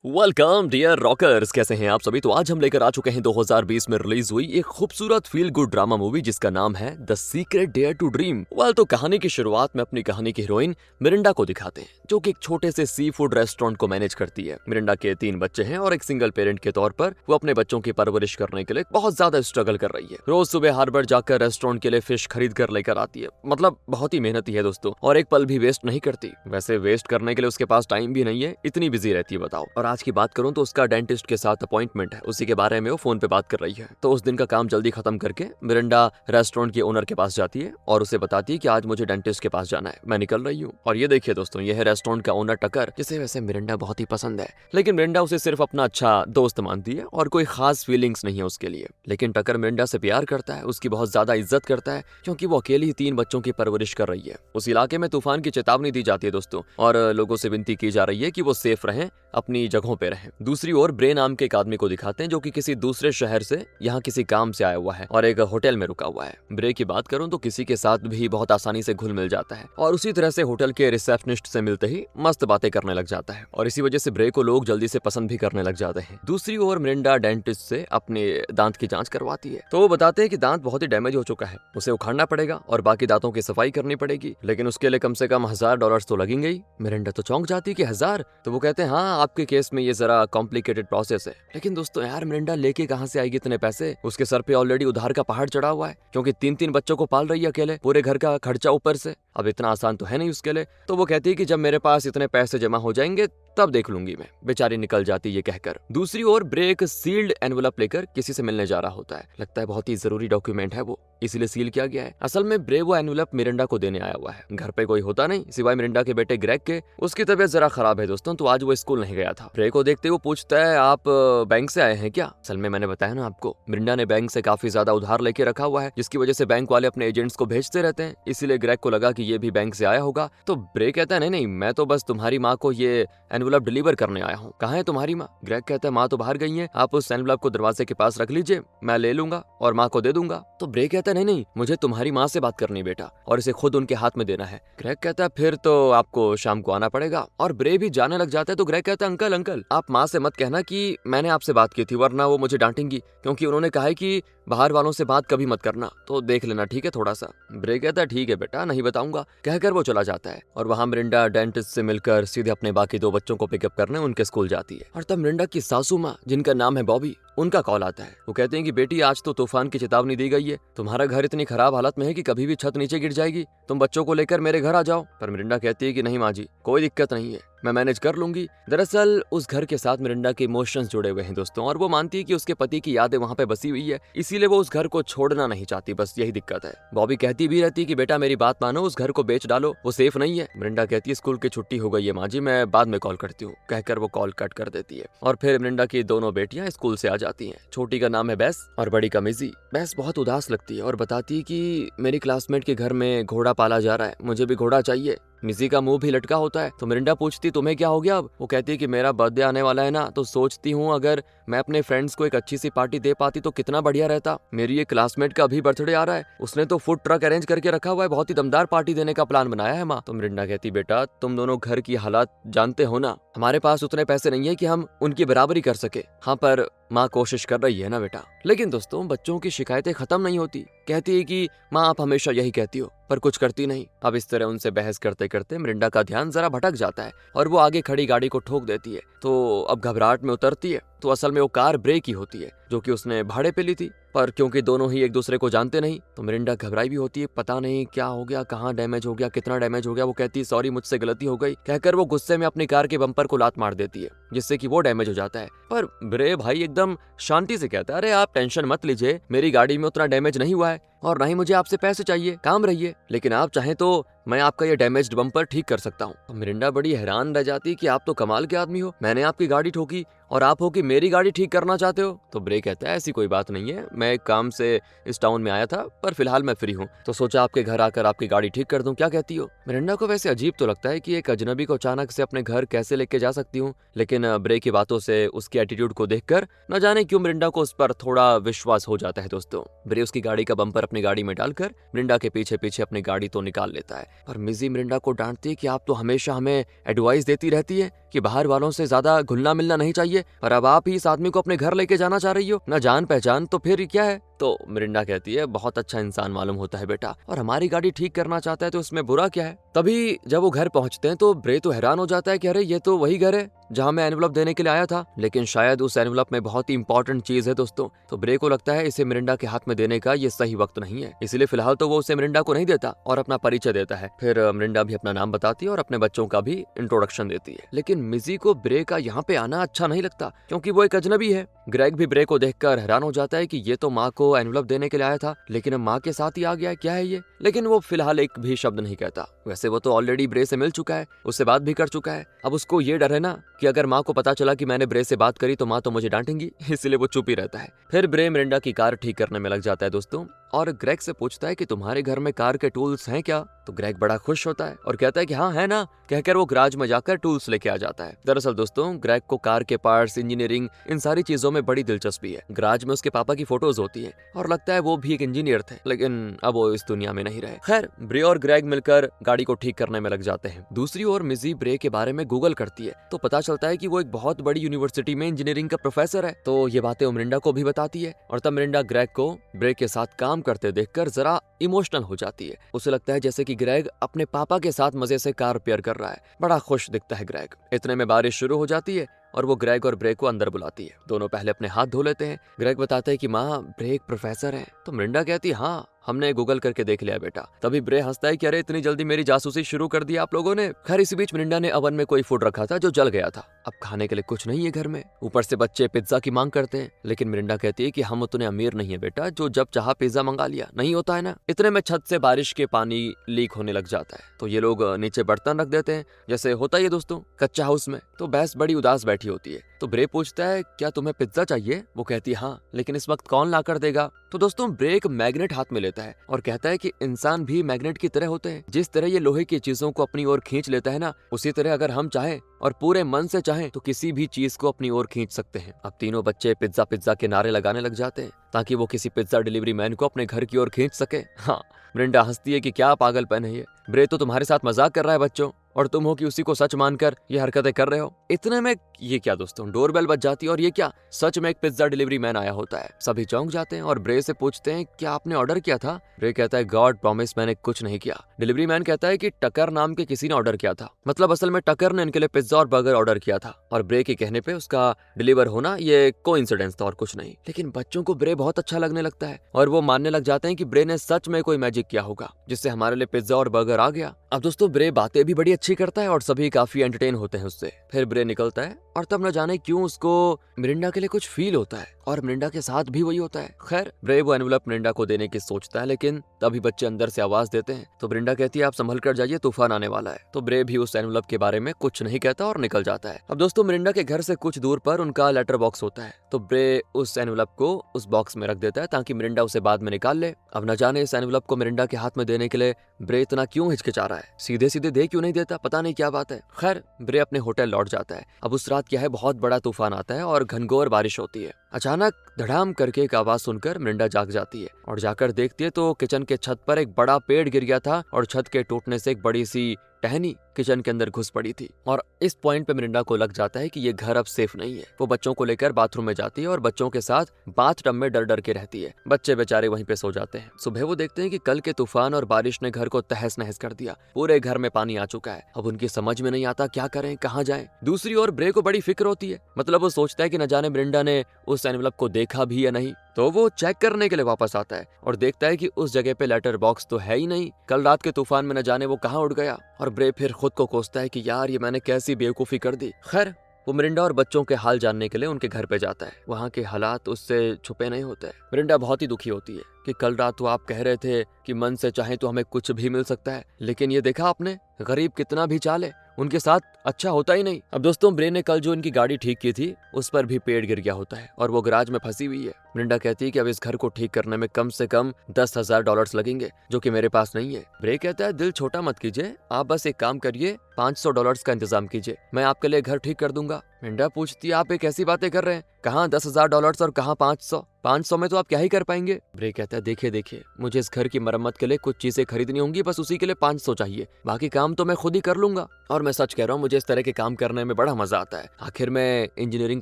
Welcome dear rockers, कैसे हैं आप सभी। तो आज हम लेकर आ चुके हैं 2020 में रिलीज हुई एक खूबसूरत फील गुड ड्रामा मूवी जिसका नाम है The Secret Dare to Dream. Well, तो कहानी की शुरुआत में अपनी कहानी की हीरोइन मिरिंडा को दिखाते हैं, जो कि एक छोटे से सी फूड रेस्टोरेंट को मैनेज करती है। मिरिंडा के 3 बच्चे हैं और एक सिंगल पेरेंट के तौर पर वो अपने बच्चों की परवरिश करने के लिए बहुत ज्यादा स्ट्रगल कर रही है। रोज सुबह हार्बर जाकर रेस्टोरेंट के लिए फिश खरीद कर लेकर आती है। मतलब बहुत ही मेहनती है दोस्तों, और एक पल भी वेस्ट नहीं करती। वैसे वेस्ट करने के लिए उसके पास टाइम भी नहीं है, इतनी बिजी रहती है बताओ। और आज की बात करूं तो उसका डेंटिस्ट के साथ अपॉइंटमेंट है, उसी के बारे में वो फोन पे बात कर रही है। तो उस दिन का काम जल्दी खत्म करके मिरिंडा रेस्टोरेंट के ओनर के पास जाती है और उसे बताती है कि आज मुझे डेंटिस्ट के पास जाना है, मैं निकल रही हूँ। और ये देखिए दोस्तों, ये है रेस्टोरेंट का ओनर टकर, जिसे वैसे मिरिंडा बहुत ही पसंद है, लेकिन मिरिंडा उसे सिर्फ अपना अच्छा दोस्त मानती है और कोई खास फीलिंग्स नहीं है उसके लिए। लेकिन टकर मिरिंडा से प्यार करता है, उसकी बहुत ज्यादा इज्जत करता है, क्योंकि वो अकेली ही 3 बच्चों की परवरिश कर रही है। उस इलाके में तूफान की चेतावनी दी जाती है दोस्तों, और लोगों से विनती की जा रही है कि वो सेफ रहें, अपनी जगहों पे रहें। दूसरी ओर ब्रे नाम के एक आदमी को दिखाते हैं, जो कि किसी दूसरे शहर से यहाँ किसी काम से आया हुआ है और एक होटल में रुका हुआ है। ब्रे की बात करूं तो किसी के साथ भी बहुत आसानी से घुल मिल जाता है और उसी तरह से होटल के रिसेप्शनिस्ट से मिलते ही मस्त बातें करने लग जाता है, और इसी वजह से ब्रे को लोग जल्दी से पसंद भी करने लग जाते हैं। दूसरी ओर मिरिंडा डेंटिस्ट से अपने दांत की जांच करवाती है, तो वो बताते हैं कि दांत बहुत ही डैमेज हो चुका है, उसे उखाड़ना पड़ेगा और बाकी दांतों की सफाई करनी पड़ेगी, लेकिन उसके लिए कम से कम $1000 तो लगेंगे ही। मिरिंडा तो चौंक जाती है कि 1000, तो वो कहते हैं हाँ, आपके केस में ये जरा कॉम्प्लिकेटेड प्रोसेस है। लेकिन दोस्तों यार, मिरिंडा लेके कहां से आएगी इतने पैसे? उसके सर पे ऑलरेडी उधार का पहाड़ चढ़ा हुआ है, क्योंकि 3 बच्चों को पाल रही है अकेले, पूरे घर का खर्चा ऊपर से। अब इतना आसान तो है नहीं उसके लिए। तो वो कहती है कि जब मेरे पास इतने पैसे जमा हो जाएंगे तब देख लूंगी मैं। बेचारी निकल जाती है ये कहकर। दूसरी ओर ब्रेक सील्ड एनवलप लेकर किसी से मिलने जा रहा होता है। लगता है बहुत ही जरूरी डॉक्यूमेंट है वो, इसीलिए सील किया गया है। असल में ब्रे वो एनवलप मिरिंडा को देने आया हुआ है। घर पे कोई होता नहीं सिवाय मिरिंडा के बेटे ग्रेग के। उसकी तबीयत जरा खराब है दोस्तों, तो आज वो स्कूल नहीं गया था। ब्रे को देखते वो पूछता है, आप बैंक से आए हैं क्या? असल में मैंने बताया ना आपको, मिरिंडा ने बैंक से काफी ज्यादा उधार लेके रखा हुआ है, जिसकी वजह से बैंक वाले अपने एजेंट्स को भेजते रहते हैं। इसीलिए ग्रेग को लगा कि ये भी बैंक से आया होगा। तो ब्रे कहता है, नहीं नहीं, मैं तो बस तुम्हारी माँ को ये एनवलप डिलीवर करने आया हूँ। कहाँ है तुम्हारी माँ? ग्रेग कहता है, माँ तो बाहर गई है, आप उस एनवलप को दरवाजे के पास रख लीजिए, मैं ले लूंगा और माँ को दे दूंगा। तो ब्रे कहता है, नहीं नहीं, मुझे तुम्हारी माँ से बात करनी बेटा, और इसे खुद उनके हाथ में देना है। ग्रेग कहता है, फिर तो आपको शाम को आना पड़ेगा। और ब्रे भी जाने लग जाता है। तो ग्रेग कहता है, अंकल अंकल, आप माँ से मत कहना कि मैंने आपसे बात की थी, वरना वो मुझे डांटेंगी, क्योंकि उन्होंने कहा है कि बाहर वालों से बात कभी मत करना, तो देख लेना ठीक है थोड़ा सा। ब्रे कहता है, ठीक है बेटा, नहीं बताऊंगा, कहकर वो चला जाता है। और वहां मिरिंडा डेंटिस्ट से मिलकर सीधे अपने बाकी 2 बच्चों को पिकअप करने उनके स्कूल जाती है। और तब मिरिंडा की सासू माँ, जिनका नाम है बॉबी, उनका कॉल आता है। वो कहते हैं कि बेटी, आज तो तूफान की चेतावनी दी गई है, तुम्हारा घर इतनी खराब हालत में है कि कभी भी छत नीचे गिर जाएगी, तुम बच्चों को लेकर मेरे घर आ जाओ। पर मिरिंडा कहती है कि नहीं माँ जी, कोई दिक्कत नहीं है, मैं मैनेज कर लूंगी। दरअसल उस घर के साथ मिरिंडा के इमोशंस जुड़े हुए हैं दोस्तों, और वो मानती है कि उसके पति की यादें वहां पे बसी हुई है, इसीलिए वो उस घर को छोड़ना नहीं चाहती, बस यही दिक्कत है। बॉबी कहती भी रहती है कि बेटा मेरी बात मानो, उस घर को बेच डालो, वो सेफ नहीं है। मिरिंडा कहती है, स्कूल की छुट्टी हो गई है माँ जी, मैं बाद में कॉल करती हूँ, कहकर वो कॉल कट कर देती है। और फिर मिरिंडा की दोनों बेटियां स्कूल से आ जाती हैं। छोटी का नाम है बेस और बड़ी का मिजी। बेस बहुत उदास लगती है और बताती है कि मेरी क्लासमेट के घर में घोड़ा पाला जा रहा है, मुझे भी घोड़ा चाहिए। मिजी का मुंह भी लटका होता है। तो मिरिंडा पूछती, तुम्हें क्या हो गया अब? वो कहती है कि मेरा बर्थडे आने वाला है ना, तो सोचती हूँ अगर मैं अपने फ्रेंड्स को एक अच्छी सी पार्टी दे पाती तो कितना बढ़िया रहता। मेरी एक क्लासमेट का अभी बर्थडे आ रहा है, उसने तो फूड ट्रक अरेंज करके रखा हुआ है, बहुत ही दमदार पार्टी देने का प्लान बनाया है माँ। तो मिरिंडा कहती, बेटा तुम दोनों घर की हालात जानते हो ना, हमारे पास उतने पैसे नहीं है कि हम उनकी बराबरी कर सके। हाँ, पर माँ कोशिश कर रही है ना बेटा। लेकिन दोस्तों बच्चों की शिकायतें खत्म नहीं होती। कहती है कि माँ आप हमेशा यही कहती हो, पर कुछ करती नहीं। अब इस तरह उनसे बहस करते करते मिरिंडा का ध्यान जरा भटक जाता है और वो आगे खड़ी गाड़ी को ठोक देती है। तो अब घबराहट में उतरती है, तो असल में वो कार ब्रे की होती है, जो कि उसने भाड़े पे ली थी। पर क्योंकि दोनों ही एक दूसरे को जानते नहीं, तो मिरिंडा घबराई भी होती है, पता नहीं क्या हो गया, कहाँ डैमेज हो गया, कितना डैमेज हो गया। वो कहती है, सॉरी मुझसे गलती हो गई, कहकर वो गुस्से में अपनी कार के बम्पर को लात मार देती है, जिससे कि वो डैमेज हो जाता है। पर ब्रे भाई एकदम शांति से कहता है, अरे आप टेंशन मत लीजिए, मेरी गाड़ी में उतना डैमेज नहीं हुआ है और ना ही मुझे आपसे पैसे चाहिए, काम रहिए, लेकिन आप चाहें तो मैं आपका ये डैमेज्ड बम्पर ठीक कर सकता हूँ। तो मिरिंडा बड़ी हैरान रह जाती कि आप तो कमाल के आदमी हो, मैंने आपकी गाड़ी ठोकी और आप हो कि मेरी गाड़ी ठीक करना चाहते हो। तो ब्रे कहता है, ऐसी कोई बात नहीं है, मैं एक काम से इस टाउन में आया था, पर फिलहाल मैं फ्री हूँ, तो सोचा आपके घर आकर आपकी गाड़ी ठीक कर दूं, क्या कहती हो? मिरिंडा को वैसे अजीब तो लगता है कि एक अजनबी को अचानक से अपने घर कैसे लेके जा सकती हूँ, लेकिन ब्रे की बातों से, उसकी एटीट्यूड को देखकर न जाने क्यों मिरिंडा को उस पर थोड़ा विश्वास हो जाता है दोस्तों। ब्रे उसकी गाड़ी का बम्पर अपनी गाड़ी में डालकर मिरिंडा के पीछे पीछे अपनी गाड़ी तो निकाल लेता है। पर मिजी मिरिंडा को डांटती है कि आप तो हमेशा हमें एडवाइस देती रहती है कि बाहर वालों से ज्यादा घुलना मिलना नहीं चाहिए, पर अब आप ही इस आदमी को अपने घर लेके जाना चाह रही हो, ना जान पहचान तो फिर क्या है। तो मिरिंडा कहती है बहुत अच्छा इंसान मालूम होता है बेटा, और हमारी गाड़ी ठीक करना चाहता है तो इसमें बुरा क्या है। तभी जब वो घर पहुंचते हैं तो ब्रे तो हैरान हो जाता है कि अरे ये तो वही घर है जहां मैं एनवलप देने के लिए आया था, लेकिन शायद उस एनवलप में बहुत ही इंपॉर्टेंट चीज है दोस्तों। तो ब्रे को लगता है इसे मिरिंडा के हाथ में देने का ये सही वक्त नहीं है, इसलिए फिलहाल तो वो उसे मिरिंडा को नहीं देता और अपना परिचय देता है। फिर मिरिंडा भी अपना नाम बताती है और अपने बच्चों का भी इंट्रोडक्शन देती है। लेकिन मिजी को ब्रे का यहाँ पे आना अच्छा नहीं लगता क्योंकि वो एक अजनबी है। ग्रेग भी ब्रे को देखकर हैरान हो जाता है कि ये तो माँ को एनवलप देने के लिए आया था, लेकिन अब माँ के साथ ही आ गया है, क्या है ये। लेकिन वो फिलहाल एक भी शब्द नहीं कहता। वैसे वो तो ऑलरेडी ब्रे से मिल चुका है, उससे बात भी कर चुका है। अब उसको ये डर है ना कि अगर माँ को पता चला कि मैंने ब्रे से बात करी तो माँ तो मुझे डांटेंगी, इसलिए वो चुप ही रहता है। फिर ब्रे मिरिंडा की कार ठीक करने में लग जाता है दोस्तों, और ग्रेग से पूछता है कि तुम्हारे घर में कार के टूल्स हैं क्या। तो ग्रेग बड़ा खुश होता है और कहता है कि हाँ है ना, कहकर वो गराज में जाकर टूल्स लेके आ जाता है। दरअसल दोस्तों ग्रेग को कार के पार्ट्स, इंजीनियरिंग, इन सारी चीजों में बड़ी दिलचस्पी है। गराज में उसके पापा की फोटोज होती है और लगता है वो भी एक इंजीनियर थे, लेकिन अब वो इस दुनिया में नहीं रहे। खैर ब्रे और ग्रेग मिलकर गाड़ी को ठीक करने में लग जाते हैं। दूसरी ओर मिजी ब्रे के बारे में गूगल करती है तो पता चलता है कि वो एक बहुत बड़ी यूनिवर्सिटी में इंजीनियरिंग का प्रोफेसर है। तो ये बातें मिरिंडा को भी बताती है और तब मिरिंडा ग्रेग को ब्रे के साथ काम करते देखकर जरा इमोशनल हो जाती है। उसे लगता है जैसे कि ग्रेग अपने पापा के साथ मजे से कार रिपेयर कर रहा है। बड़ा खुश दिखता है ग्रेग। इतने में बारिश शुरू हो जाती है और वो ग्रेग और ब्रे को अंदर बुलाती है। दोनों पहले अपने हाथ धो लेते हैं। ग्रेग बताता है कि माँ ब्रे एक प्रोफेसर है। तो मिरिंडा कहती है हाँ हमने गूगल करके देख लिया बेटा। तभी ब्रे हंसता है कि अरे इतनी जल्दी मेरी जासूसी शुरू कर दी आप लोगों ने। खैर इसी बीच मिरिंडा ने ओवन में कोई फूड रखा था जो जल गया था। अब खाने के लिए कुछ नहीं है घर में, ऊपर से बच्चे पिज्जा की मांग करते हैं। लेकिन मिरिंडा कहती है कि हम उतने अमीर नहीं है बेटा जो जब चाहा पिज्जा मंगा लिया, नहीं होता है ना। इतने में छत से बारिश के पानी लीक होने लग जाता है तो ये लोग नीचे बर्तन रख देते हैं, जैसे होता ही है दोस्तों कच्चा हाउस में। तो भैंस बड़ी उदास बैठी होती है। तो ब्रे पूछता है क्या तुम्हें पिज्जा चाहिए। वो कहती है हाँ, लेकिन इस वक्त कौन ला कर देगा। तो दोस्तों ब्रे एक मैग्नेट हाथ में लेता है और कहता है कि इंसान भी मैग्नेट की तरह होते हैं। जिस तरह ये लोहे की चीजों को अपनी ओर खींच लेता है ना, उसी तरह अगर हम चाहें और पूरे मन से चाहें तो किसी भी चीज को अपनी ओर खींच सकते हैं। अब तीनों बच्चे पिज्जा पिज्जा के नारे लगाने लग जाते हैं ताकि वो किसी पिज्जा डिलीवरी मैन को अपने घर की ओर खींच सके। हाँ मिरिंडा हंसती है कि क्या पागलपन है ये, ब्रे तो तुम्हारे साथ मजाक कर रहा है बच्चों, और तुम हो कि उसी को सच मानकर ये हरकतें कर रहे हो। इतने में ये क्या दोस्तों, डोरबेल बज जाती है और ये क्या, सच में एक पिज्जा डिलीवरी मैन आया होता है। सभी चौंक जाते हैं और ब्रे से पूछते हैं क्या आपने ऑर्डर किया था। ब्रे कहता है गॉड प्रॉमिस मैंने कुछ नहीं किया। डिलीवरी मैन कहता है कि टकर नाम के किसी ने ऑर्डर किया था, मतलब असल में टकर ने इनके लिए पिज्जा और बर्गर ऑर्डर किया था और ब्रे के कहने पे उसका डिलीवर होना ये कोइंसिडेंस था और कुछ नहीं। लेकिन बच्चों को ब्रे बहुत अच्छा लगने लगता है और वो मानने लग जाते हैं कि ब्रे ने सच में कोई मैजिक किया होगा जिससे हमारे लिए पिज्जा और बर्गर आ गया। अब दोस्तों ब्रे बातें भी बड़ी अच्छी करता है और सभी काफी एंटरटेन होते हैं उससे। फिर ब्रे निकलता है और तब न जाने क्यों उसको मिरिंडा के लिए कुछ फील होता है और मिरिंडा के साथ भी वही होता है। खैर ब्रे वो एनवलप मिरिंडा को देने की सोचता है, लेकिन तभी बच्चे अंदर से आवाज देते हैं। तो मिरिंडा कहती है आप संभल कर जाइए, तूफान आने वाला है। तो ब्रे भी उस एनवलप के बारे में कुछ नहीं कहता और निकल जाता है। अब दोस्तों मिरिंडा के घर से कुछ दूर पर उनका लेटर बॉक्स होता है, तो ब्रे उस एनवलप को उस बॉक्स में रख देता है ताकि मिरिंडा उसे बाद में निकाल ले। अब न जाने इस एनवलप को मिरिंडा के हाथ में देने के लिए ब्रे इतना क्यों हिचकिचा रहा है, सीधे सीधे दे क्यों नहीं देता, पता नहीं क्या बात है। खैर ब्रे अपने होटल लौट जाता है। अब उस रात क्या है, बहुत बड़ा तूफान आता है और घनघोर बारिश होती है। अचानक धड़ाम करके एक आवाज सुनकर मिरिंडा जाग जाती है और जाकर देखती है तो किचन के छत पर एक बड़ा पेड़ गिर गया था और छत के टूटने से एक बड़ी सी टहनी किचन के अंदर घुस पड़ी थी। और इस पॉइंट पे मिरिंडा को लग जाता है कि ये घर अब सेफ नहीं है। वो बच्चों को लेकर बाथरूम में जाती है और बच्चों के साथ बाथटब में डर डर के रहती है। बच्चे बेचारे वहीं पे सो जाते हैं। सुबह वो देखते हैं कि कल के तूफान और बारिश ने घर को तहस नहस कर दिया, पूरे घर में पानी आ चुका है। अब उनकी समझ में नहीं आता क्या करें, कहाँ जाएं। दूसरी ओर ब्रे को बड़ी फिक्र होती है, मतलब वो सोचता है कि न जाने मिरिंडा ने उस एनवलप को देखा भी या नहीं। तो वो चेक करने के लिए वापस आता है और देखता है कि उस जगह पे लेटर बॉक्स तो है ही नहीं। कल रात के तूफान में न जाने वो कहाँ उड़ गया। और ब्रे फिर खुद को कोसता है कि यार ये मैंने कैसी बेवकूफी कर दी। खैर वो मिरिंडा और बच्चों के हाल जानने के लिए उनके घर पे जाता है। वहाँ के हालात उससे छुपे नहीं होते। मिरिंडा बहुत ही दुखी होती है कि कल रात तो आप कह रहे थे कि मन से चाहे तो हमें कुछ भी मिल सकता है, लेकिन ये देखा आपने, गरीब कितना भी चाले उनके साथ अच्छा होता ही नहीं। अब दोस्तों ब्रे ने कल जो इनकी गाड़ी ठीक की थी उस पर भी पेड़ गिर गया होता है और वो गराज में फंसी हुई है। मिरिंडा कहती है कि अब इस घर को ठीक करने में कम से कम $10,000 लगेंगे, जो कि मेरे पास नहीं है। ब्रे कहता है दिल छोटा मत कीजिए, आप बस एक काम करिए, $500 का इंतजाम कीजिए, मैं आपके लिए घर ठीक कर दूंगा। मिरिंडा पूछती है आप एक ऐसी बातें कर रहे हैं, कहाँ $10,000 और कहाँ 500 में तो आप क्या ही कर पाएंगे। ब्रे कहता है देखिए मुझे इस घर की मरम्मत के लिए कुछ चीजें खरीदनी होंगी, बस उसी के लिए 500 चाहिए, बाकी काम तो मैं खुद ही कर लूंगा। और मैं सच कह रहा हूँ, मुझे इस तरह के काम करने में बड़ा मजा आता है, आखिर मैं इंजीनियरिंग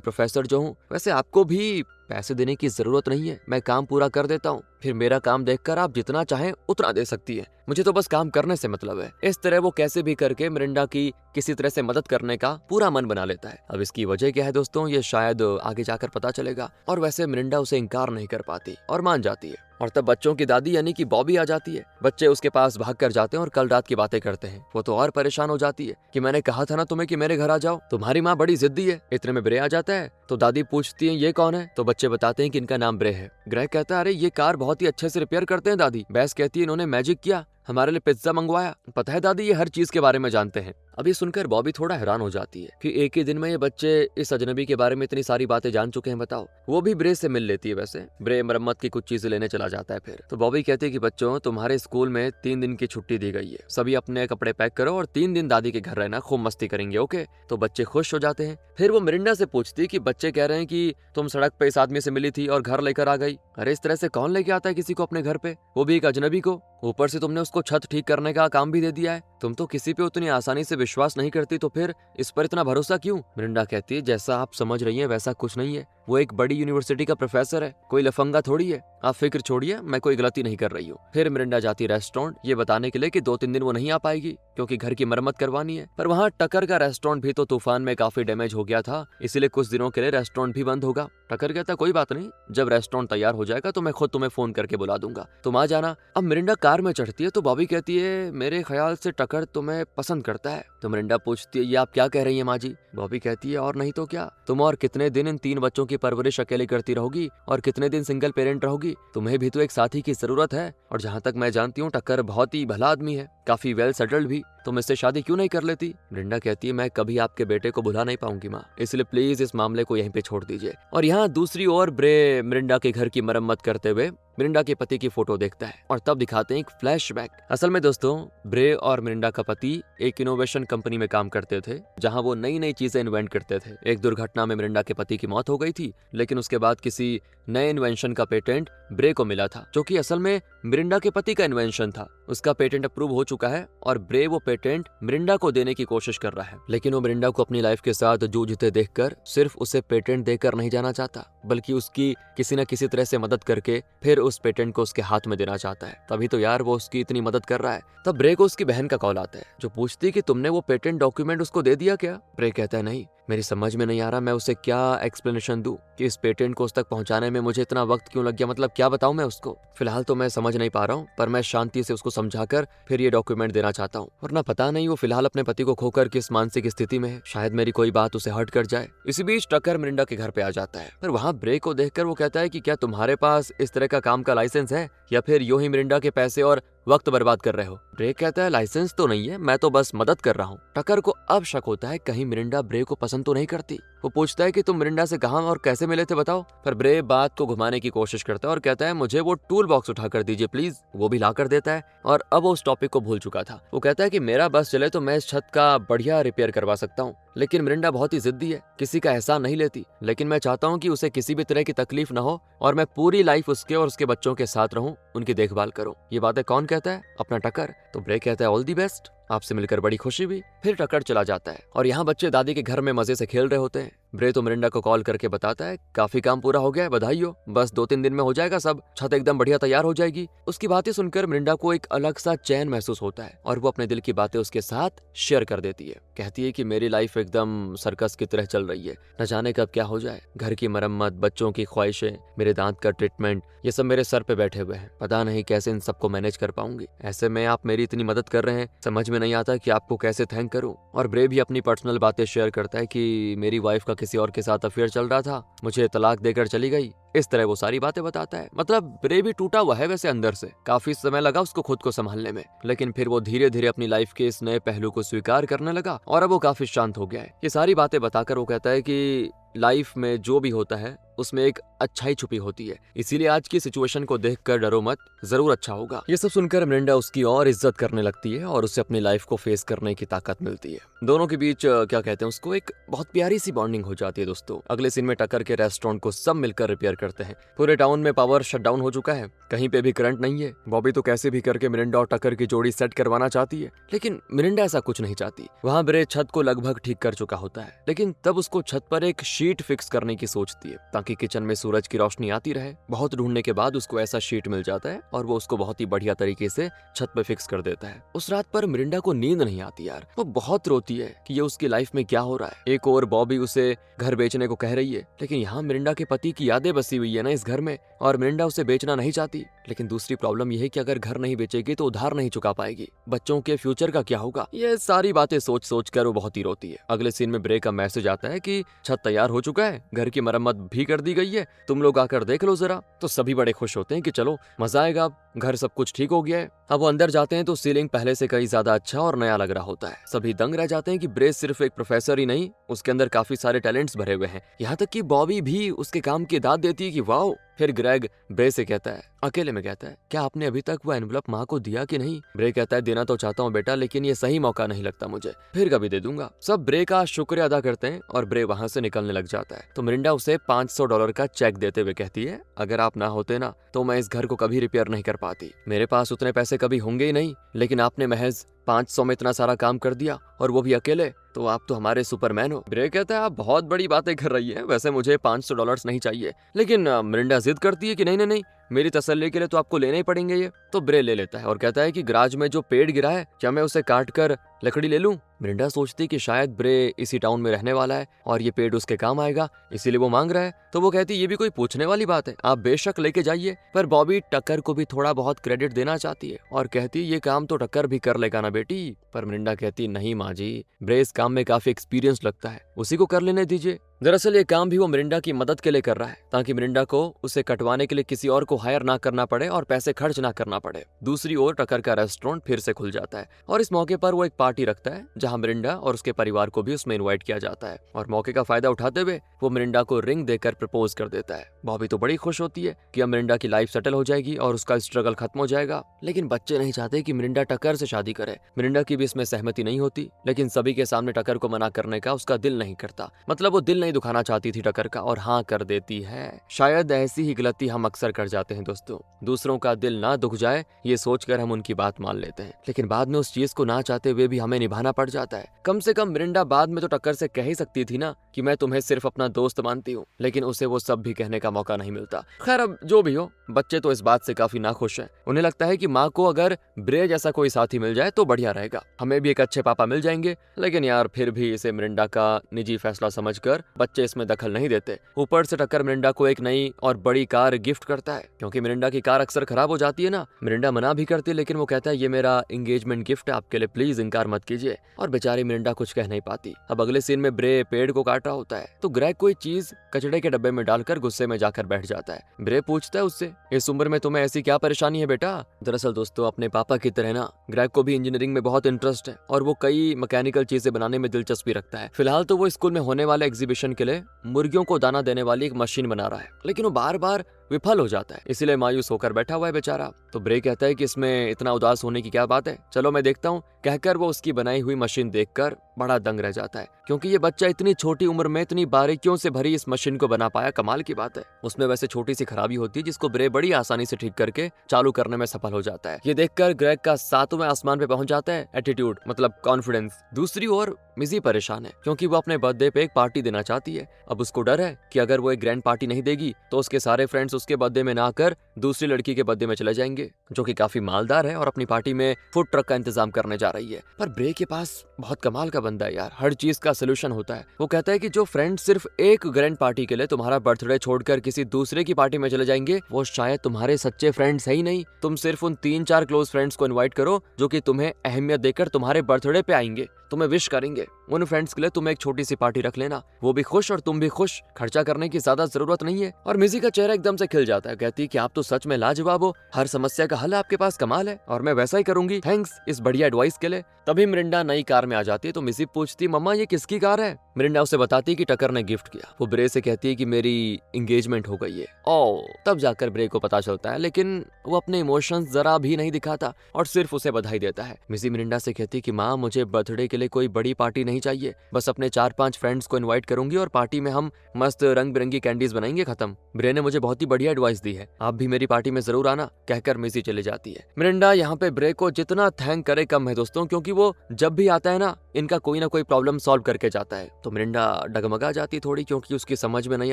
प्रोफेसर जो हूँ। वैसे आपको भी पैसे देने की जरूरत नहीं है, मैं काम पूरा कर देता हूँ, फिर मेरा काम देखकर आप जितना चाहें उतना दे सकती है, मुझे तो बस काम करने से मतलब है। इस तरह वो कैसे भी करके मिरिंडा की किसी तरह से मदद करने का पूरा मन बना लेता है। अब इसकी वजह क्या है दोस्तों, ये शायद आगे जाकर पता चलेगा। और वैसे मिरिंडा उसे इनकार नहीं कर पाती और मान जाती है। और तब बच्चों की दादी यानी कि बॉबी आ जाती है। बच्चे उसके पास भाग कर जाते हैं और कल रात की बातें करते हैं। वो तो और परेशान हो जाती है कि मैंने कहा था ना तुम्हें कि मेरे घर आ जाओ, तुम्हारी माँ बड़ी जिद्दी है। इतने में ब्रे आ जाता है तो दादी पूछती है ये कौन है, तो बच्चे बताते हैं कि इनका नाम ब्रे है। ग्रेग कहता है अरे ये कार बहुत ही अच्छे से रिपेयर करते हैं दादी। बेस कहती है इन्होंने मैजिक किया, हमारे लिए पिज्जा मंगवाया, पता है दादी ये हर चीज के बारे में जानते हैं। अभी सुनकर बॉबी थोड़ा हैरान हो जाती है कि एक ही दिन में ये बच्चे इस अजनबी के बारे में इतनी सारी बातें जान चुके हैं, बताओ। वो भी ब्रे से मिल लेती है। वैसे ब्रे मरम्मत की कुछ चीजें लेने चला जाता है। फिर तो बॉबी कहती है कि बच्चों तुम्हारे स्कूल में 3 दिन की छुट्टी दी गई है, सभी अपने कपड़े पैक करो और 3 दिन दादी के घर रहना, खूब मस्ती करेंगे, ओके। तो बच्चे खुश हो जाते हैं। फिर वो मिरिंडा से पूछती है कि बच्चे कह रहे हैं कि तुम सड़क पे इस आदमी से मिली थी और घर लेकर आ गई। अरे इस तरह से कौन लेके आता है किसी को अपने घर पे, वो भी एक अजनबी को, ऊपर से तुमने उसको छत ठीक करने का काम भी दे दिया है। तुम तो किसी पे उतनी आसानी से विश्वास नहीं करती, तो फिर इस पर इतना भरोसा क्यों। मिरिंडा कहती है जैसा आप समझ रही हैं वैसा कुछ नहीं है, वो एक बड़ी यूनिवर्सिटी का प्रोफेसर है, कोई लफंगा थोड़ी है, आप फिक्र छोड़िए, मैं कोई गलती नहीं कर रही हूँ। फिर मिरिंडा जाती रेस्टोरेंट ये बताने के लिए कि 2-3 दिन वो नहीं आ पाएगी क्योंकि घर की मरम्मत करवानी है। पर वहाँ टकर का रेस्टोरेंट भी तो तूफान में काफी डैमेज हो गया था, इसीलिए कुछ दिनों के लिए रेस्टोरेंट भी बंद होगा। टकर कहता कोई बात नहीं, जब रेस्टोरेंट तैयार हो जाएगा तो मैं खुद तुम्हें फोन करके बुला दूंगा, तुम आ जाना। अब मिरिंडा कार में चढ़ती है तो बॉबी कहती है मेरे ख्याल से टकर तुम्हें पसंद करता है। तो मिरिंडा पूछती है ये आप क्या कह रही है माँ जी। बॉबी कहती है और नहीं तो क्या, तुम और कितने दिन इन 3 बच्चों की परवरिश अकेले करती रहोगी और कितने दिन सिंगल पेरेंट रहोगी, तुम्हें भी तो एक साथी की जरूरत है। और जहाँ तक मैं जानती हूँ टक्कर बहुत ही भला आदमी है, काफी वेल सेटल्ड भी, तुम इससे शादी क्यों नहीं कर लेती। मिरिंडा कहती है मैं कभी आपके बेटे को भुला नहीं पाऊंगी माँ, इसलिए प्लीज इस मामले को यहीं पे छोड़ दीजिए। और यहाँ दूसरी ओर ब्रे मिरिंडा के घर की मरम्मत करते हुए मिरिंडा के पति की फोटो देखता है और तब दिखाते हैं एक फ्लैशबैक। असल में दोस्तों ब्रे और मिरिंडा का पति एक इनोवेशन कंपनी में काम करते थे जहां वो नई नई चीजें इन्वेंट करते थे। एक दुर्घटना में मिरिंडा के पति की मौत हो गई थी, लेकिन उसके बाद किसी नए इन्वेंशन का पेटेंट ब्रे को मिला था, जो कि असल में मिरिंडा के पति का इन्वेंशन था। उसका पेटेंट अप्रूव हो चुका है और ब्रे वो पेटेंट मिरिंडा को देने की कोशिश कर रहा है, लेकिन वो मिरिंडा को अपनी लाइफ के साथ जूझते देखकर सिर्फ उसे पेटेंट देकर नहीं जाना चाहता, बल्कि उसकी किसी न किसी तरह से मदद करके फिर उस पेटेंट को उसके हाथ में देना चाहता है। तभी तो यार वो उसकी इतनी मदद कर रहा है। तब ब्रे को उसकी बहन का कॉल आता है जो पूछती है कि तुमने वो पेटेंट डॉक्यूमेंट उसको दे दिया क्या। ब्रे कहता है नहीं, मेरी समझ में नहीं आ रहा मैं उसे क्या एक्सप्लेनेशन दूं कि इस पेटेंट को उस तक पहुंचाने में मुझे इतना वक्त क्यों लग गया, मतलब क्या बताऊं मैं उसको। फिलहाल तो मैं समझ नहीं पा रहा हूं, पर मैं शांति से उसको समझाकर फिर ये डॉक्यूमेंट देना चाहता हूं, वरना पता नहीं वो फिलहाल अपने पति को खोकर किस मानसिक स्थिति में है, शायद मेरी कोई बात उसे हर्ट कर जाए। इसी बीच टकर मिरिंडा के घर पे आ जाता है, पर वहाँ ब्रे को देखकर वो कहता है कि क्या तुम्हारे पास इस तरह का काम का लाइसेंस है या फिर यूं ही मिरिंडा के पैसे और वक्त बर्बाद कर रहे हो। ब्रे कहता है लाइसेंस तो नहीं है, मैं तो बस मदद कर रहा हूँ। टकर को अब शक होता है कहीं मिरिंडा ब्रे को पसंद तो नहीं करती। वो पूछता है कि तुम मिरिंडा से कहाँ और कैसे मिले थे बताओ, पर ब्रे बात को घुमाने की कोशिश करता है और कहता है मुझे वो टूल बॉक्स उठा कर दीजिए प्लीज। वो भी ला कर देता है और अब वो उस टॉपिक को भूल चुका था। वो कहता है कि मेरा बस चले तो मैं इस छत का बढ़िया रिपेयर करवा सकता हूँ, लेकिन मिरिंडा बहुत ही जिद्दी है, किसी का एहसान नहीं लेती, लेकिन मैं चाहता हूँ कि उसे किसी भी तरह की तकलीफ न हो और मैं पूरी लाइफ उसके और उसके बच्चों के साथ रहूं, उनकी देखभाल करूं। ये बातें कौन कहता है, अपना टकर। तो ब्रे कहता है ऑल दी बेस्ट, आपसे मिलकर बड़ी खुशी हुई। फिर टकर चला जाता है और यहाँ बच्चे दादी के घर में मजे से खेल रहे होते हैं। ब्रे तो मिरिंडा को कॉल करके बताता है काफी काम पूरा हो गया है, बधाई हो, बस 2-3 दिन में हो जाएगा सब, छत एकदम बढ़िया तैयार हो जाएगी। उसकी बातें सुनकर मिरिंडा को एक अलग सा चैन महसूस होता है और वो अपने दिल की बातें उसके साथ शेयर कर देती है। कहती है कि मेरी लाइफ एकदम सर्कस की तरह चल रही है, न जाने कब क्या हो जाए, घर की मरम्मत, बच्चों की ख्वाहिशें, मेरे दांत का ट्रीटमेंट, ये सब मेरे सर पे बैठे हुए हैं, पता नहीं कैसे इन सबको मैनेज कर पाऊंगी। ऐसे में आप मेरी इतनी मदद कर रहे हैं, समझ में नहीं आता कि आपको कैसे थैंक करूं। और ब्रे भी अपनी पर्सनल बातें शेयर करता है कि मेरी वाइफ का किसी और के साथ अफेयर चल रहा था, मुझे तलाक देकर चली गई, इस तरह वो सारी बातें बताता है। मतलब ब्रे भी टूटा हुआ है वैसे अंदर से, काफी समय लगा उसको खुद को संभालने में, लेकिन फिर वो धीरे धीरे अपनी लाइफ के इस नए पहलू को स्वीकार करने लगा और अब वो काफी शांत हो गया है। ये सारी बातें बताकर वो कहता है कि लाइफ में जो भी होता है उसमें एक अच्छाई छुपी होती है, इसीलिए आज की सिचुएशन को देखकर डरो मत, जरूर अच्छा होगा। ये सब सुनकर मिरिंडा उसकी और इज्जत करने लगती है और उसे अपनी लाइफ को फेस करने की ताकत मिलती है। दोनों के बीच क्या कहते हैं उसको, एक बहुत प्यारी सी बॉन्डिंग हो जाती है दोस्तों। अगले सीन में टकर के रेस्टोरेंट को सब मिलकर रिपेयर करते हैं। पूरे टाउन में पावर शटडाउन हो चुका है, कहीं पे भी करंट नहीं है। बॉबी तो कैसे भी करके मिरिंडा और टकर की जोड़ी सेट करवाना चाहती है, लेकिन मिरिंडा ऐसा कुछ नहीं चाहती। वहां ब्रे छत को लगभग ठीक कर चुका होता है, लेकिन तब उसको छत पर एक शीट फिक्स करने की सोचती है ताकि किचन में सूरज की रोशनी आती रहे। बहुत ढूंढने के बाद उसको ऐसा शीट मिल जाता है और वो उसको बहुत ही बढ़िया तरीके से छत पे फिक्स कर देता है। उस रात पर मिरिंडा को नींद नहीं आती यार, वो बहुत रोती है कि ये उसकी लाइफ में क्या हो रहा है। एक और बॉबी उसे घर बेचने को कह रही है, लेकिन यहाँ मिरिंडा के पति की यादें बसी हुई है ना इस घर में, और मिरिंडा उसे बेचना नहीं चाहती। लेकिन दूसरी प्रॉब्लम यह है कि अगर घर नहीं बेचेगी तो उधार नहीं चुका पाएगी, बच्चों के फ्यूचर का क्या होगा। ये सारी बातें सोच सोच कर वो बहुत ही रोती है। अगले सीन में ब्रे का मैसेज आता है कि छत तैयार हो चुका है, घर की मरम्मत भी कर दी गई है, तुम लोग आकर देख लो जरा। तो सभी बड़े खुश होते हैं कि चलो मजा आएगा, घर सब कुछ ठीक हो गया है। अब वो अंदर जाते हैं तो सीलिंग पहले से कहीं ज्यादा अच्छा और नया लग रहा होता है। सभी दंग रह जाते हैं कि ब्रे सिर्फ एक प्रोफेसर ही नहीं, उसके अंदर काफी सारे टैलेंट्स भरे हुए हैं। यहाँ तक कि बॉबी भी उसके काम की दाद देती है कि वाओ। फिर ग्रेग ब्रे से कहता है, अकेले में कहता है, क्या आपने अभी तक वो एनवलप माँ को दिया कि नहीं? ब्रे कहता है, देना तो चाहता हूँ बेटा, लेकिन ये सही मौका नहीं लगता मुझे, फिर कभी दे दूंगा। सब ब्रे का शुक्रिया अदा करते हैं और ब्रे वहां से निकलने लग जाता है। तो मिरिंडा उसे $500 का चेक देते हुए कहती है, अगर आप ना होते ना तो मैं इस घर को कभी रिपेयर नहीं कर पाती, मेरे पास उतने पैसे कभी होंगे ही नहीं, लेकिन आपने महज 500 में इतना सारा काम कर दिया, और वो भी अकेले, तो आप तो हमारे सुपरमैन हो। ब्रे कहता है, आप बहुत बड़ी बातें कर रही है, वैसे मुझे $500 नहीं चाहिए। लेकिन मिरिंडा जिद करती है कि नहीं नहीं नहीं, मेरी तसल्ली के लिए तो आपको लेने ही पड़ेंगे ये। तो ब्रे ले लेता है और कहता है कि गराज में जो पेड़ गिरा है, क्या मैं उसे काट कर लकड़ी ले लूं? मिरिंडा सोचती कि शायद ब्रे इसी टाउन में रहने वाला है और ये पेड़ उसके काम आएगा, इसीलिए वो मांग रहा है। तो वो कहती, ये भी कोई पूछने वाली बात है, आप बेशक लेके जाइए। पर बॉबी टक्कर को भी थोड़ा बहुत क्रेडिट देना चाहती है और कहती, ये काम तो टक्कर भी कर लेगा ना बेटी। पर मिरिंडा कहती, नहीं माँ जी, ब्रे इस काम में काफी एक्सपीरियंस लगता है, उसी को कर लेने दीजिए। दरअसल ये काम भी वो मिरिंडा की मदद के लिए कर रहा है, ताकि मिरिंडा को उसे कटवाने के लिए किसी और को हायर ना करना पड़े और पैसे खर्च ना करना पड़े। दूसरी ओर टकर का रेस्टोरेंट फिर से खुल जाता है और इस मौके पर वो एक पार्टी रखता है, जहां मिरिंडा और उसके परिवार को भी उसमें इनवाइट किया जाता है। और मौके का फायदा उठाते हुए वो मिरिंडा को रिंग देकर प्रपोज कर देता है। बॉबी तो बड़ी खुश होती है कि अब मिरिंडा की लाइफ सेटल हो जाएगी और उसका स्ट्रगल खत्म हो जाएगा। लेकिन बच्चे नहीं चाहते कि मिरिंडा टकर से शादी करे। मिरिंडा की भी इसमें सहमति नहीं होती, लेकिन सभी के सामने टकर को मना करने का उसका दिल नहीं करता। मतलब वो दिल नहीं दुखाना चाहती थी टकर का, और हाँ कर देती है। शायद ऐसी ही गलती हम अक्सर कर जाते हैं दोस्तों, दूसरों का दिल ना दुख जाए ये सोचकर हम उनकी बात मान लेते हैं, लेकिन बाद में उस चीज को ना चाहते हुए भी हमें निभाना पड़ जाता है। कम से कम मिरिंडा बाद में तो टक्कर से कह ही सकती थी ना कि मैं तुम्हें सिर्फ अपना दोस्त मानती हूँ, लेकिन उसे वो सब भी कहने का मौका नहीं मिलता। खैर अब जो भी हो, बच्चे तो इस बात से काफी नाखुश हैं। उन्हें लगता है कि माँ को अगर ब्रे जैसा कोई साथी मिल जाए तो बढ़िया रहेगा, हमें भी एक अच्छे पापा मिल जाएंगे। लेकिन यार फिर भी इसे मिरिंडा का निजी फैसला समझकर बच्चे इसमें दखल नहीं देते। ऊपर से टक्कर मिरिंडा को एक नई और बड़ी कार गिफ्ट करता है, क्योंकि मिरिंडा की कार अक्सर खराब हो जाती है ना। मिरिंडा मना भी करती है, लेकिन वो कहता है, ये मेरा एंगेजमेंट गिफ्ट है आपके लिए, प्लीज इनकार मत कीजिए। और बेचारी मिरिंडा कुछ कह नहीं पाती। अब अगले सीन में ब्रे पेड़ को काट रहा होता है, तो ग्रेग कोई चीज कचड़े के डब्बे में डालकर गुस्से में जाकर बैठ जाता है। ब्रे पूछता है उससे, इस उम्र में तुम्हें ऐसी क्या परेशानी है बेटा? दरअसल दोस्तों, अपने पापा की तरह ना ग्रेग को भी इंजीनियरिंग में बहुत इंटरेस्ट है और वो कई मैकेनिकल चीजें बनाने में दिलचस्पी रखता है। फिलहाल तो वो स्कूल में होने वाले एग्जीबिशन के लिए मुर्गियों को दाना देने वाली एक मशीन बना रहा है, लेकिन वो बार बार विफल हो जाता है, इसीलिए मायूस होकर बैठा हुआ है बेचारा। तो ब्रे कहता है कि इसमें इतना उदास होने की क्या बात है, चलो मैं देखता हूँ। कहकर वो उसकी बनाई हुई मशीन देखकर बड़ा दंग रह जाता है, क्योंकि ये बच्चा इतनी छोटी उम्र में इतनी बारीकियों से भरी इस मशीन को बना पाया, कमाल की बात है। उसमें वैसे छोटी सी खराबी होती है जिसको ब्रे बड़ी आसानी से ठीक करके चालू करने में सफल हो जाता है। ये देखकर ग्रेग का 7वें आसमान पे पहुंच जाता है एटीट्यूड, मतलब कॉन्फिडेंस। दूसरी ओर मिजी परेशान है, क्योंकि वो अपने बर्थडे पे एक पार्टी देना चाहती है। अब उसको डर है कि अगर वो एक ग्रैंड पार्टी नहीं देगी तो उसके सारे फ्रेंड्स उसके बर्थडे में ना आकर दूसरी लड़की के बर्थडे में चले जाएंगे, जो कि काफी मालदार है और अपनी पार्टी में फूड ट्रक का इंतजाम करने जा रही है। पर ब्रे के पास बहुत कमाल का बंदा है यार, हर चीज का सोल्यूशन होता है। वो कहता है कि जो फ्रेंड सिर्फ एक ग्रैंड पार्टी के लिए तुम्हारा बर्थडे छोड़कर किसी दूसरे की पार्टी में चले जाएंगे, वो शायद तुम्हारे सच्चे फ्रेंड्स है ही नहीं। तुम सिर्फ उन 3-4 क्लोज फ्रेंड्स को इन्वाइट करो जो कि तुम्हें अहमियत देकर तुम्हारे बर्थडे पे आएंगे, तुम्हें विश करेंगे, उन फ्रेंड्स के लिए तुम एक छोटी सी पार्टी रख लेना, वो भी खुश और तुम भी खुश, खर्चा करने की ज्यादा जरूरत नहीं है। और मिजी का चेहरा एकदम से खिल जाता है, कहती है कि आप तो सच में लाजवाब हो, हर समस्या का हल आपके पास कमाल है और मैं वैसा ही करूंगी, थैंक्स इस बढ़िया एडवाइस के लिए। तभी मिरिंडा नई कार में आ जाती है तो मिजी पूछती मम्मा ये किसकी कार है। मिरिंडा उसे बताती कि टकर ने गिफ्ट किया। वो ब्रे से कहती है कि मेरी एंगेजमेंट हो गई है। ओ तब जाकर ब्रे को पता चलता है, लेकिन वो अपने इमोशंस जरा भी नहीं दिखाता और सिर्फ उसे बधाई देता है। मिजी मिरिंडा से कहती है कि माँ मुझे बर्थडे के लिए कोई बड़ी पार्टी नहीं चाहिए, बस अपने 4-5 फ्रेंड्स को इनवाइट करूंगी और पार्टी में हम मस्त रंग बिरंगी कैंडीज बनाएंगे, खत्म। ब्रे ने मुझे बहुत ही बढ़िया एडवाइस दी है, आप भी मेरी पार्टी में जरूर आना, कहकर मिजी चली जाती है। मिरिंडा यहाँ पे ब्रे को जितना थैंक करे कम है दोस्तों, क्योंकि वो जब भी आता है ना इनका कोई ना कोई प्रॉब्लम सॉल्व करके जाता है। तो मिरिंडा डगमगा जाती थोड़ी, क्योंकि उसकी समझ में नहीं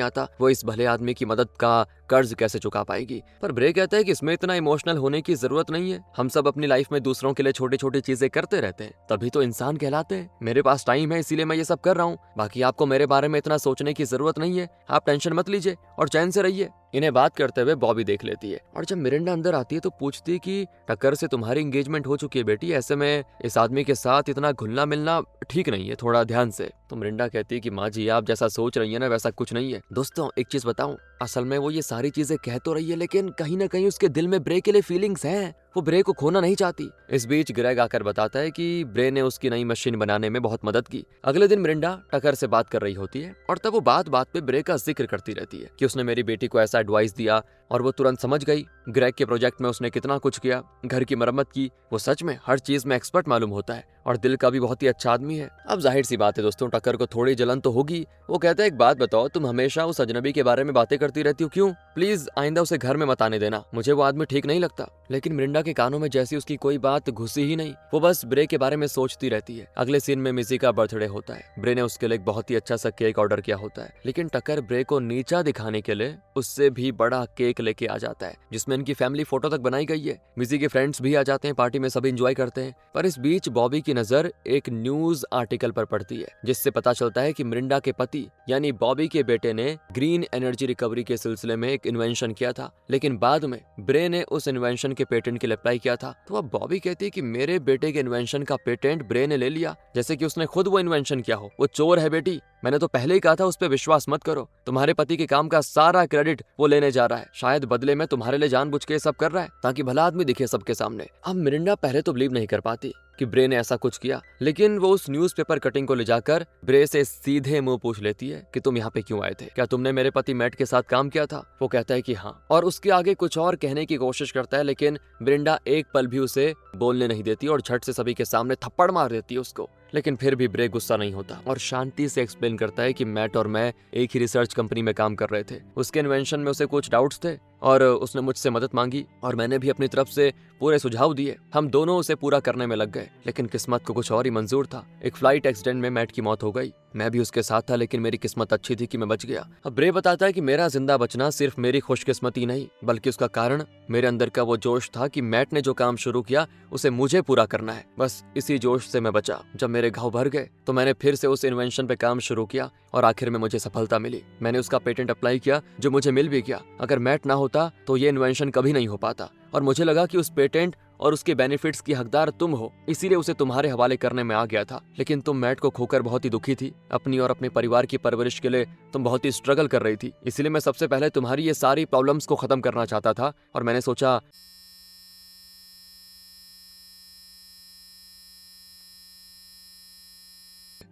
आता वो इस भले आदमी की मदद का कर्ज कैसे चुका पाएगी। पर ब्रे कहता है कि इसमें इतना इमोशनल होने की जरूरत नहीं है, हम सब अपनी लाइफ में दूसरों के लिए छोटी छोटी चीजें करते रहते हैं, तभी तो इंसान कहलाते हैं। मेरे पास टाइम है इसीलिए मैं ये सब कर रहा हूँ, बाकी आपको मेरे बारे में इतना सोचने की जरूरत नहीं है, आप टेंशन मत लीजिए और चैन से रहिए। इन्हें बात करते हुए बॉबी देख लेती है और जब मिरिंडा अंदर आती है तो पूछती है कि टक्कर से तुम्हारी एंगेजमेंट हो चुकी है बेटी, ऐसे में इस आदमी के साथ इतना घुलना मिलना ठीक नहीं है, थोड़ा ध्यान से। तो मिरिंडा कहती है कि माँ जी आप जैसा सोच रही है ना वैसा कुछ नहीं है। दोस्तों एक चीज बताऊं, असल में वो ये सारी चीजें कह तो रही है लेकिन कहीं ना कहीं उसके दिल में ब्रे के लिए फीलिंग्स हैं, वो ब्रे को खोना नहीं चाहती। इस बीच ग्रेग आकर बताता है कि ब्रे ने उसकी नई मशीन बनाने में बहुत मदद की। अगले दिन मिरिंडा टकर से बात कर रही होती है और तब वो बात बात पे ब्रे का जिक्र करती रहती है कि उसने मेरी बेटी को ऐसा एडवाइस दिया और वो तुरंत समझ गई ग्रेग के प्रोजेक्ट में उसने कितना कुछ किया, घर की मरम्मत की, वो सच में हर चीज में एक्सपर्ट मालूम होता है और दिल का भी बहुत ही अच्छा आदमी है। अब जाहिर सी बात है दोस्तों टक्कर को थोड़ी जलन तो होगी। वो कहता है एक बात बताओ, तुम हमेशा उस अजनबी के बारे में बातें करती रहती हो, क्यों? प्लीज आइंदा उसे घर में मत आने देना, मुझे वो आदमी ठीक नहीं लगता। लेकिन मिरिंडा के कानों में जैसी उसकी कोई बात घुसी ही नहीं, वो बस ब्रे के बारे में सोचती रहती है। अगले सीन में मिजी का बर्थडे होता है। ब्रे ने उसके लिए एक बहुत ही अच्छा सा केक ऑर्डर किया होता है, लेकिन टक्कर ब्रे को नीचा दिखाने के लिए उससे भी बड़ा केक लेके आ जाता है जिसमें इनकी फैमिली फोटो तक बनाई गई है। मिजी के फ्रेंड्स भी आ जाते हैं, पार्टी में सभी एंजॉय करते हैं। पर इस बीच बॉबी की नजर एक न्यूज आर्टिकल पर पड़ती है जिससे पता चलता है कि मिरिंडा के पति यानी बॉबी के बेटे ने ग्रीन एनर्जी रिकवरी के सिलसिले में एक इन्वेंशन किया था, लेकिन बाद में ब्रे ने उस इन्वेंशन के पेटेंट के लिए अप्लाई किया था। तो अब बॉबी कहती है कि मेरे बेटे के इन्वेंशन का पेटेंट ब्रे ने ले लिया, जैसे कि उसने खुद वो इन्वेंशन किया हो। वो चोर है बेटी, मैंने तो पहले ही कहा था उस पर विश्वास मत करो, तुम्हारे पति के काम का सारा क्रेडिट वो लेने जा रहा है, शायद बदले में तुम्हारे लिए जानबूझ के सब कर रहा है ताकि भला आदमी दिखे सबके सामने। अब मिरिंडा पहले तो बिलीव नहीं कर पाती कि ब्रे ने ऐसा कुछ किया, लेकिन वो उस न्यूज़पेपर कटिंग को ले जाकर ब्रे से सीधे मुंह पूछ लेती है कि तुम यहाँ पे क्यों आए थे, क्या तुमने मेरे पति मैट के साथ काम किया था? वो कहता है कि हाँ, और उसके आगे कुछ और कहने की कोशिश करता है, लेकिन मिरिंडा एक पल भी उसे बोलने नहीं देती और झट से सभी के सामने थप्पड़ मार देती है उसको। लेकिन फिर भी ब्रे गुस्सा नहीं होता और शांति से एक्सप्लेन करता है कि मैट और मैं एक ही रिसर्च कंपनी में काम कर रहे थे, उसके इन्वेंशन में उसे कुछ डाउट्स थे और उसने मुझसे मदद मांगी और मैंने भी अपनी तरफ से पूरे सुझाव दिए, हम दोनों उसे पूरा करने में लग गए, लेकिन किस्मत को कुछ और ही मंजूर था। एक फ्लाइट एक्सीडेंट में मैट की मौत हो गई, मैं भी उसके साथ था, लेकिन मेरी किस्मत अच्छी थी कि मैं बच गया। अब ब्रे बताता है कि मेरा जिंदा बचना सिर्फ मेरी खुशकिस्मती नहीं, बल्कि उसका कारण मेरे अंदर का वो जोश था कि मैट ने जो काम शुरू किया उसे मुझे पूरा करना है, बस इसी जोश से मैं बचा। जब मेरे घाव भर गए तो मैंने फिर से उस इन्वेंशन पे काम शुरू किया और आखिर में मुझे सफलता मिली। मैंने उसका पेटेंट अप्लाई किया जो मुझे मिल भी गया। अगर मैट ना होता तो ये इन्वेंशन कभी नहीं हो पाता और मुझे लगा कि उस पेटेंट और उसके बेनिफिट्स की हकदार तुम हो, इसीलिए उसे तुम्हारे हवाले करने में आ गया था। लेकिन तुम मैट को खोकर बहुत ही दुखी थी, अपनी और अपने परिवार की परवरिश के लिए तुम बहुत ही स्ट्रगल कर रही थी, इसलिए मैं सबसे पहले तुम्हारी ये सारी प्रॉब्लम्स को खत्म करना चाहता था और मैंने सोचा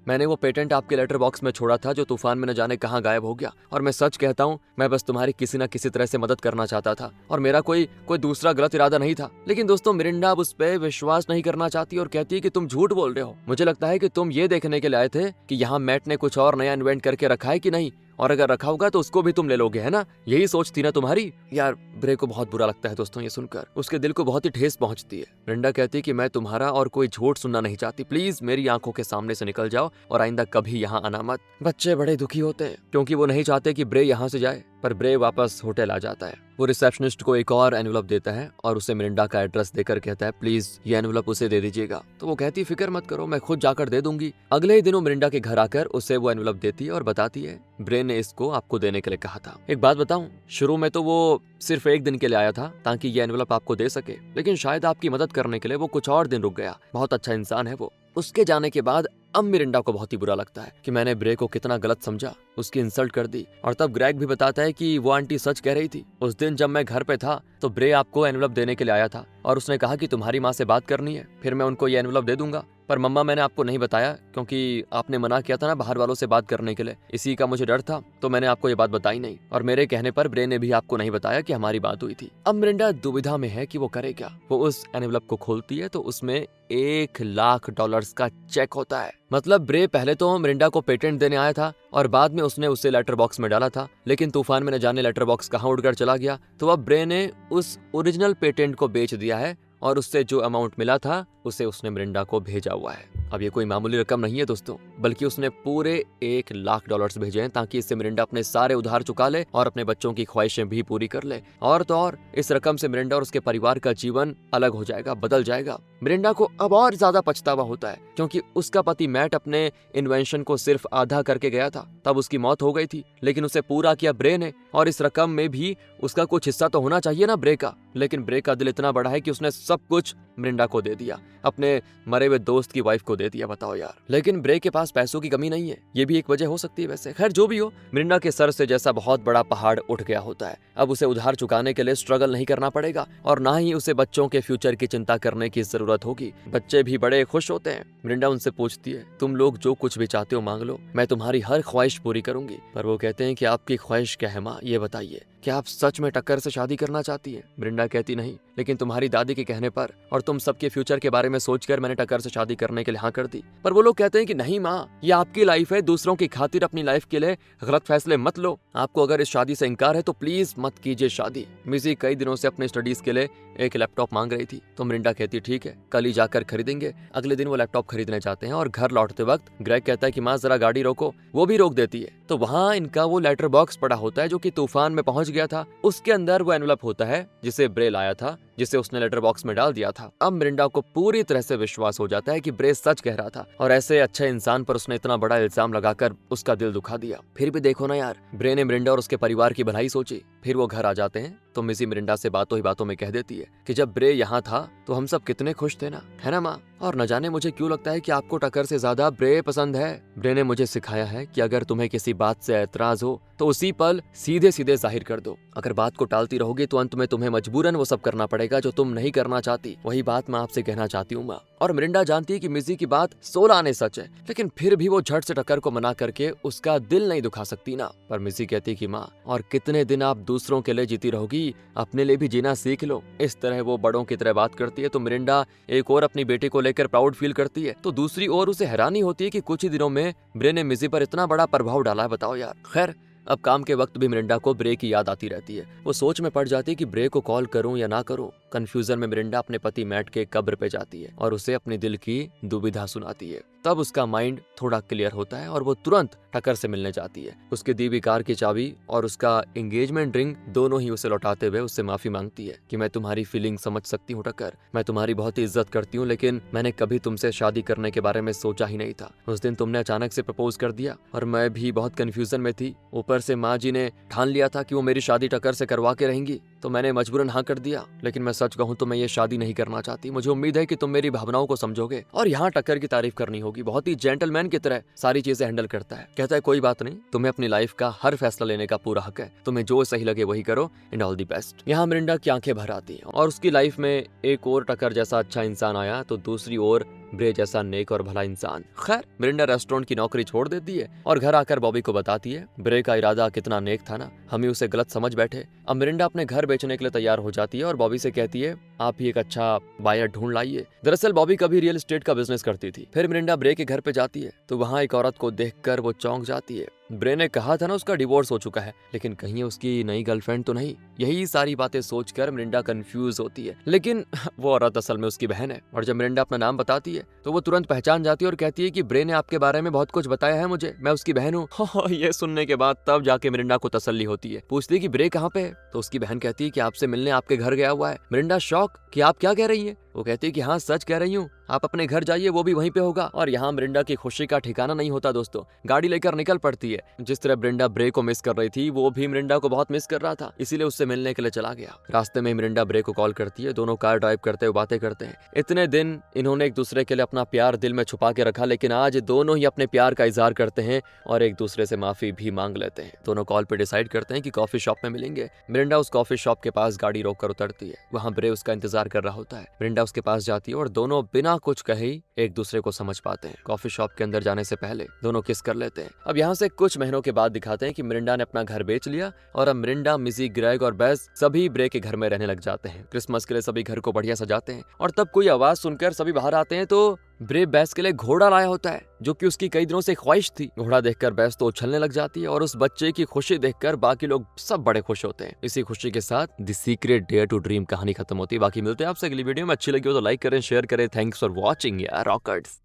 मैंने वो पेटेंट आपके लेटर बॉक्स में छोड़ा था जो तूफान में न जाने कहाँ गायब हो गया। और मैं सच कहता हूँ, मैं बस तुम्हारी किसी न किसी तरह से मदद करना चाहता था और मेरा कोई दूसरा गलत इरादा नहीं था। लेकिन दोस्तों मिरिंडा अब उस पे विश्वास नहीं करना चाहती और कहती है कि तुम झूठ बोल रहे हो। मुझे लगता है कि तुम ये देखने के लिए आए थे कि यहाँ मैट ने कुछ और नया इन्वेंट करके रखा है कि नहीं, और अगर रखा होगा तो उसको भी तुम ले लोगे, है ना? यही सोच थी ना तुम्हारी? यार ब्रे को बहुत बुरा लगता है दोस्तों ये सुनकर, उसके दिल को बहुत ही ठेस पहुंचती है। मिरिंडा कहती है कि मैं तुम्हारा और कोई झूठ सुनना नहीं चाहती, प्लीज मेरी आंखों के सामने से निकल जाओ और आइंदा कभी यहाँ आना मत। बच्चे बड़े दुखी होते हैं क्योंकि वो नहीं चाहते कि ब्रे यहाँ से जाए, पर ब्रे वापस होटल आ जाता है। वो रिसेप्शनिस्ट को एक और एनवलप देता है और उसे मिरिंडा का एड्रेस देकर कहता है प्लीज ये एनवलप उसे दे दीजिएगा। तो वो कहती है फिक्र मत करो, मैं खुद जाकर दे दूंगी। अगले ही दिनों मिरिंडा के घर आकर उसे वो एनवलप देती है और बताती है ब्रे ने इसको आपको देने के लिए कहा था। एक बात बताऊं, शुरू में तो वो सिर्फ एक दिन के लिए आया था ताकि ये एनवलप आपको दे सके, लेकिन शायद आपकी मदद करने के लिए वो कुछ और दिन रुक गया। बहुत अच्छा इंसान है वो। उसके जाने के बाद अब मिरिंडा को बहुत ही बुरा लगता है कि मैंने ब्रे को कितना गलत समझा, उसकी इंसल्ट कर दी। और तब ग्रेग भी बताता है कि वो आंटी सच कह रही थी। उस दिन जब मैं घर पे था तो ब्रे आपको एनवलप देने के लिए आया था और उसने कहा कि तुम्हारी माँ से बात करनी है, फिर मैं उनको ये एनवलप दे दूंगा। पर मम्मा मैंने आपको नहीं बताया क्योंकि आपने मना किया था ना बाहर वालों से बात करने के लिए, इसी का मुझे डर था, तो मैंने आपको ये बात बताई नहीं। और मेरे कहने पर ब्रे ने भी आपको नहीं बताया कि हमारी बात हुई थी। अब मिरिंडा दुविधा में है कि वो करे क्या। वो उस एनवलप को खोलती है तो उसमें $1,00,000 का चेक होता है। मतलब ब्रे पहले तो मिरिंडा को पेटेंट देने आया था और बाद में उसने उसे लेटर बॉक्स में डाला था, लेकिन तूफान में न जाने लेटर बॉक्स कहाँ उड़कर चला गया। तो अब ब्रे ने उस ओरिजिनल पेटेंट को बेच दिया है और उससे जो अमाउंट मिला था उसे उसने मिरिंडा को भेजा हुआ है। अब ये कोई मामूली रकम नहीं है दोस्तों, बल्कि उसने पूरे $1,00,000 भेजे हैं ताकि इससे मिरिंडा अपने सारे उधार चुका ले और अपने बच्चों की ख्वाहिशें भी पूरी कर ले। और तो और इस रकम से मिरिंडा और उसके परिवार का जीवन अलग हो जाएगा, बदल जाएगा। मिरिंडा को अब और ज्यादा पछतावा होता है क्योंकि उसका पति मैट अपने इन्वेंशन को सिर्फ आधा करके गया था, तब उसकी मौत हो गई थी, लेकिन उसे पूरा किया ब्रे ने। और इस रकम में भी उसका कुछ हिस्सा तो होना चाहिए ना ब्रे का, लेकिन ब्रे का दिल इतना बड़ा है कि उसने सब कुछ मिरिंडा को दे दिया, अपने मरे हुए दोस्त की वाइफ को दे दिया। बताओ यार। लेकिन ब्रे के पास पैसों की कमी नहीं है, ये भी एक वजह हो सकती है वैसे। खैर जो भी हो, मिरिंडा के सर से जैसा बहुत बड़ा पहाड़ उठ गया होता है। अब उसे उधार चुकाने के लिए स्ट्रगल नहीं करना पड़ेगा और ना ही उसे बच्चों के फ्यूचर की चिंता करने की जरूरत होगी। बच्चे भी बड़े खुश होते हैं। मिरिंडा उनसे पूछती है, तुम लोग जो कुछ भी चाहते हो मांग लो, मैं तुम्हारी हर ख्वाहिश पूरी करूंगी। पर वो कहते हैं कि आपकी ख्वाहिश क्या है माँ, ये बताइए, क्या आप सच में टक्कर से शादी करना चाहती है? मिरिंडा कहती नहीं, लेकिन तुम्हारी दादी के कहने पर और तुम सबके फ्यूचर के बारे में सोचकर मैंने टक्कर से शादी करने के लिए हाँ कर दी। पर वो लोग कहते हैं कि नहीं माँ, ये आपकी लाइफ है, दूसरों की खातिर अपनी लाइफ के लिए गलत फैसले मत लो। आपको अगर इस शादी से इंकार है तो प्लीज मत कीजिए शादी। मिजी कई दिनों से अपने स्टडीज के लिए एक लैपटॉप मांग रही थी, तो मिरिंडा कहती ठीक है, कल ही जाकर खरीदेंगे। अगले दिन वो लैपटॉप खरीदने जाते हैं और घर लौटते वक्त ग्रेग कहता है कि माँ जरा गाड़ी रोको, वो भी रोक देती है। तो वहाँ इनका वो लेटर बॉक्स पड़ा होता है जो कि तूफान में पहुंच गया था, उसके अंदर वो एनवलप होता है जिसे ब्रे लाया था, जिसे उसने लेटर बॉक्स में डाल दिया था। अब मिरिंडा को पूरी तरह से विश्वास हो जाता है कि ब्रे सच कह रहा था और ऐसे अच्छे इंसान पर उसने इतना बड़ा इल्जाम लगाकर उसका दिल दुखा दिया। फिर भी देखो ना यार, ब्रे ने मिरिंडा और उसके परिवार की भलाई सोची। फिर वो घर आ जाते हैं तो मिजी मिरिंडा से बातों ही बातों में कह देती है कि जब ब्रे यहाँ था तो हम सब कितने खुश थे ना, है ना माँ? और न जाने मुझे क्यों लगता है कि आपको टक्कर से ज्यादा ब्रे पसंद है। ब्रे ने मुझे सिखाया है कि अगर तुम्हें किसी बात से ऐतराज हो तो उसी पल सीधे सीधे जाहिर कर दो। अगर बात को टालती रहोगी तो अंत में तुम्हें मजबूरन वो सब करना पड़ेगा जो तुम नहीं करना चाहती। वही बात मैं आपसे कहना चाहती हूँ माँ। और मिरिंडा जानती है कि मिजी की बात 16 आने सच है, लेकिन फिर भी वो झट से टक्कर को मना करके उसका दिल नहीं दुखा सकती ना। पर मिजी कहती कि माँ, और कितने दिन आप दूसरों के लिए जीती रहोगी, अपने लिए भी जीना सीख लो। इस तरह वो बड़ों की तरह बात करती है तो मिरिंडा एक और अपनी बेटी को लेकर प्राउड फील करती है, तो दूसरी ओर उसे हैरानी होती है कि कुछ ही दिनों में ब्रे ने मिजी पर इतना बड़ा प्रभाव डाला है। बताओ यार। खैर अब काम के वक्त भी मिरिंडा को ब्रे की याद आती रहती है। वो सोच में पड़ जाती है कि ब्रे को कॉल करूं या ना करूं। कंफ्यूजन में मिरिंडा अपने पति मैट के कब्र पे जाती है और उसे अपने दिल की दुविधा सुनाती है। तब उसका माइंड थोड़ा क्लियर होता है और वो तुरंत टक्कर से मिलने जाती है। उसकी दी हुई कार की चाबी और उसका एंगेजमेंट रिंग दोनों ही उसे लौटाते हुए उससे माफी मांगती है कि मैं तुम्हारी फीलिंग समझ सकती हूँ टक्कर, मैं तुम्हारी बहुत ही इज्जत करती हूँ, लेकिन मैंने कभी तुमसे शादी करने के बारे में सोचा ही नहीं था। उस दिन तुमने अचानक से प्रपोज कर दिया और मैं भी बहुत कंफ्यूजन में थी। ऊपर से माँ जी ने ठान लिया था कि वो मेरी शादी टक्कर से करवा के रहेंगी, तो मैंने मजबूरन हाँ कर दिया। लेकिन मैं सच कहूँ तो मैं ये शादी नहीं करना चाहती। मुझे उम्मीद है कि तुम मेरी भावनाओं को समझोगे। और यहाँ टक्कर की तारीफ करनी होगी, बहुत ही जेंटलमैन की तरह सारी चीजें हैंडल करता है। कहता है कोई बात नहीं, तुम्हें अपनी लाइफ का हर फैसला लेने का पूरा हक है, तुम्हें जो सही लगे वही करो, एंड ऑल दी बेस्ट। यहाँ मिरिंडा की आंखें भर आती हैं और उसकी लाइफ में एक और टक्कर जैसा अच्छा इंसान आया तो दूसरी ओर ब्रे जैसा नेक और भला इंसान। खैर मिरिंडा रेस्टोरेंट की नौकरी छोड़ देती है और घर आकर बॉबी को बताती है ब्रे का इरादा कितना नेक था ना, हम ही उसे गलत समझ बैठे। अब मिरिंडा अपने घर बेचने के लिए तैयार हो जाती है और बॉबी से कहती है आप ही एक अच्छा बायर ढूंढ लाइए। दरअसल बॉबी कभी रियल एस्टेट का बिजनेस करती थी। फिर मिरिंडा ब्रे के घर पे जाती है तो वहाँ एक औरत को देखकर वो चौंक जाती है। ब्रे ने कहा था ना उसका डिवोर्स हो चुका है, लेकिन कहीं उसकी नई गर्लफ्रेंड तो नहीं। यही सारी बातें सोचकर मिरिंडा कंफ्यूज होती है, लेकिन वो औरत असल में उसकी बहन है। और जब मिरिंडा अपना नाम बताती है तो वो तुरंत पहचान जाती है और कहती है कि ब्रे ने आपके बारे में बहुत कुछ बताया है मुझे, मैं उसकी बहन हूँ। ये सुनने के बाद तब जाके मिरिंडा को तसल्ली होती है। पूछती है कि ब्रे कहाँ पे है, तो उसकी बहन कहती है कि आपसे मिलने आपके घर गया हुआ है। मिरिंडा शॉक कि आप क्या कह रही है। वो कहती है कि हाँ सच कह रही हूँ, आप अपने घर जाइए, वो भी वहीं पे होगा। और यहाँ मिरिंडा की खुशी का ठिकाना नहीं होता दोस्तों, गाड़ी लेकर निकल पड़ती है। जिस तरह मिरिंडा ब्रे को मिस कर रही थी, वो भी मिरिंडा को बहुत मिस कर रहा था, इसीलिए उससे मिलने के लिए चला गया। रास्ते में मिरिंडा ब्रे को कॉल करती है, दोनों कार ड्राइव करते हुए बातें करते हैं। इतने दिन इन्होंने एक दूसरे के लिए अपना प्यार दिल में छुपा के रखा, लेकिन आज दोनों ही अपने प्यार का इजहार करते हैं और एक दूसरे से माफी भी मांग लेते हैं। दोनों कॉल पे डिसाइड करते हैं कि कॉफी शॉप में मिलेंगे। मिरिंडा उस कॉफी शॉप के पास गाड़ी रोककर उतरती है, वहाँ ब्रे उसका इंतजार कर रहा होता है। मिरिंडा उसके पास जाती है और दोनों बिना कुछ कहे ही एक दूसरे को समझ पाते हैं। कॉफी शॉप के अंदर जाने से पहले दोनों किस कर लेते हैं। अब यहाँ से कुछ महीनों के बाद दिखाते हैं कि मिरिंडा ने अपना घर बेच लिया और अब मिरिंडा, मिजी, ग्रेग और बेस सभी ब्रे के घर में रहने लग जाते हैं। क्रिसमस के लिए सभी घर को बढ़िया सजाते हैं और तब कोई आवाज सुनकर सभी बाहर आते हैं तो ब्रे बेस के लिए घोड़ा लाया होता है, जो कि उसकी कई दिनों से ख्वाहिश थी। घोड़ा देखकर बेस तो उछलने लग जाती है और उस बच्चे की खुशी देखकर बाकी लोग सब बड़े खुश होते हैं। इसी खुशी के साथ The Secret Dare to Dream कहानी खत्म होती है। बाकी मिलते हैं आपसे अगली वीडियो में। अच्छी लगी हो तो लाइक करें, शेयर करें। थैंक्स फॉर वॉचिंग यार रॉकर्स।